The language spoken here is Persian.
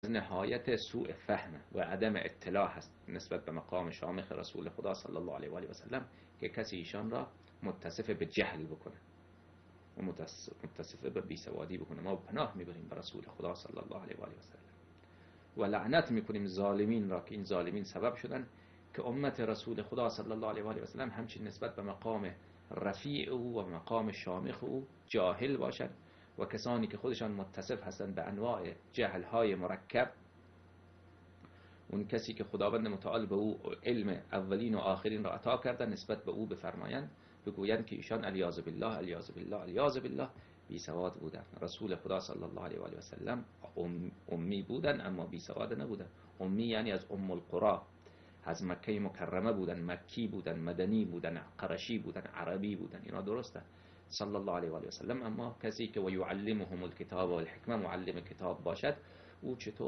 نهایت سوء فهم و عدم اطلاع هست نسبت به مقام شامخ رسول خدا صلی الله علیه و آله و سلم که کسی ایشان را متصف به جهل بکنه و متصف به بیسوادی بکنه. ما پناه میبریم به رسول خدا صلی الله علیه و آله و سلم و لعنت میکنیم ظالمین را که این ظالمین سبب شدن که امت رسول خدا صلی الله علیه و آله و سلم همچنین نسبت به مقام رفیع او و مقام شامخ او جاهل باشند و کسانی که خودشان متصف هستند به انواع جهل‌های مرکب، اون کسی که خداوند متعال به او علم اولین و آخرین را عطا کرده نسبت به او بفرمایند بگویند که ایشان الیاذ بالله الیاذ بالله الیاذ بالله بی سواد بودند. رسول خدا صلی الله علیه و آله و سلم امی بودند اما بی سواد نبودند. امی یعنی از ام القرى، از مکه مکرمه بودن، مکی بودن، مدنی بودن، قرشی بودن، عربی بودن، اینا درسته صلی الله علیه و آله و سلم. اما کسی که و یعلمهم الکتاب و الحکمه معلم کتاب باشد او چطور